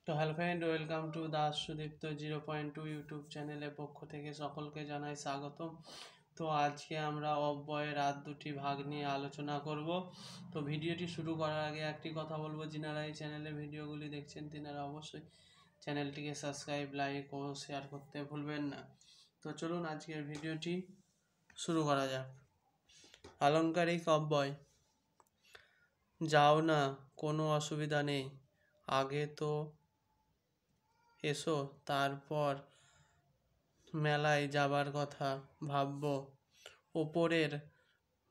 তো hello friend, welcome to Das Sudipta 0.2 YouTube চ্যানেলের পক্ষ থেকে সকলকে জানাই স্বাগতম। তো আজকে আমরা অব্যয়ের রাত দুটি ভাগ নিয়ে আলোচনা করব। তো ভিডিওটি শুরু করার আগে একটি কথা বলবো, যিনারা এই চ্যানেলে ভিডিওগুলি দেখছেন তিনারা অবশ্যই চ্যানেলটিকে সাবস্ক্রাইব, লাইক ও শেয়ার করতে ভুলবেন না। তো চলুন আজকের ভিডিওটি শুরু করা যাক। আলংকারিক অব্যয়। যাও না, কোনো অসুবিধা নেই, আগে তো এসো, তারপর মেলায় যাবার কথা ভাবব। ওপরের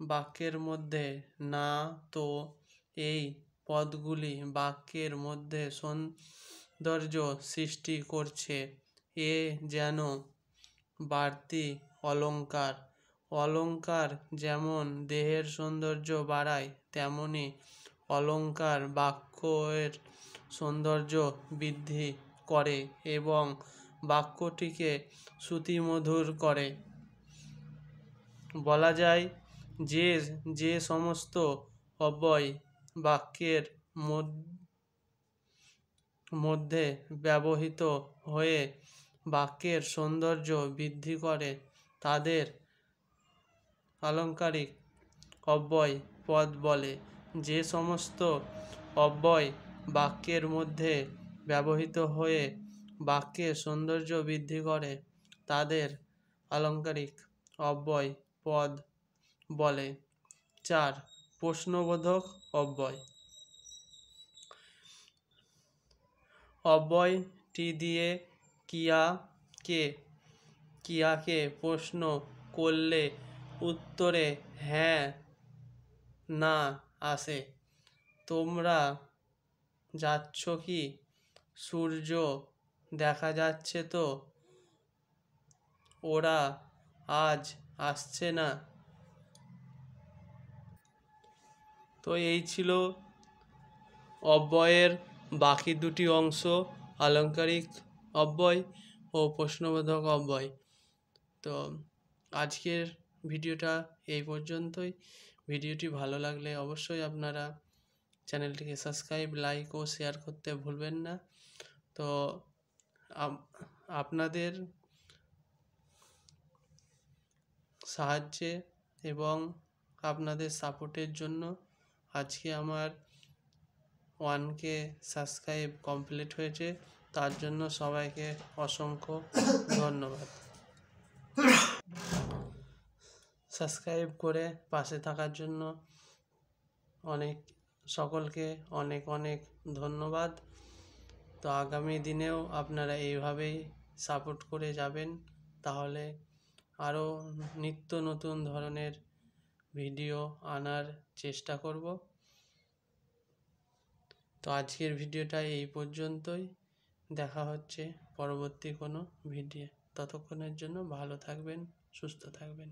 বাক্যের মধ্যে না তো এই পদগুলি বাক্যের মধ্যে সৌন্দর্য সৃষ্টি করছে। এ যেন বাড়তি অলংকার। অলংকার যেমন দেহের সৌন্দর্য বাড়ায়, তেমনি অলংকার বাক্যের সৌন্দর্য বৃদ্ধি করে এবং বাক্যটিকে শ্রুতিমধুর করে। বলা যায় যে যে সমস্ত অব্যয় বাক্যের মধ্যে ব্যবহৃত হয়ে বাক্যের সৌন্দর্য বৃদ্ধি করে তাদের আলংকারিক অব্যয় পদ বলে। যে সমস্ত অব্যয় বাক্যের মধ্যে ব্যবহৃত হয়ে বাক্যের সৌন্দর্য বৃদ্ধি করে তাদের আলংকারিক অব্যয় পদ বলে। 4. প্রশ্নবোধক অব্যয়। অব্যয়টি দিয়ে ক্রিয়াকে প্রশ্ন করলে উত্তরে হ্যাঁ না আসে। তোমরা যাচ্ছ কি? সূর্য দেখা যাচ্ছে তো? ওরা আজ আসছে না? তো এই ছিল অব্যয়ের বাকি দুটি অংশ, আলংকারিক অব্যয় ও প্রশ্নবোধক অব্যয়। তো আজকের ভিডিওটা এই পর্যন্তই। ভিডিওটি ভালো লাগলে অবশ্যই আপনারা চ্যানেলটিকে সাবস্ক্রাইব, লাইক ও শেয়ার করতে ভুলবেন না। তো আপনাদের সাহায্যে এবং আপনাদের সাপোর্টের জন্য আজকে আমার 1K সাবস্ক্রাইব কমপ্লিট হয়েছে। তার জন্য সবাইকে অসংখ্য ধন্যবাদ। সাবস্ক্রাইব করে পাশে থাকার জন্য সকলকে অনেক অনেক ধন্যবাদ। তো আগামী দিনেও আপনারা এইভাবেই সাপোর্ট করে যাবেন, তাহলে আরও নিত্য নতুন ধরনের ভিডিও আনার চেষ্টা করব। তো আজকের ভিডিওটা এই পর্যন্তই। দেখা হচ্ছে পরবর্তী কোনো ভিডিও। ততক্ষণের জন্য ভালো থাকবেন, সুস্থ থাকবেন।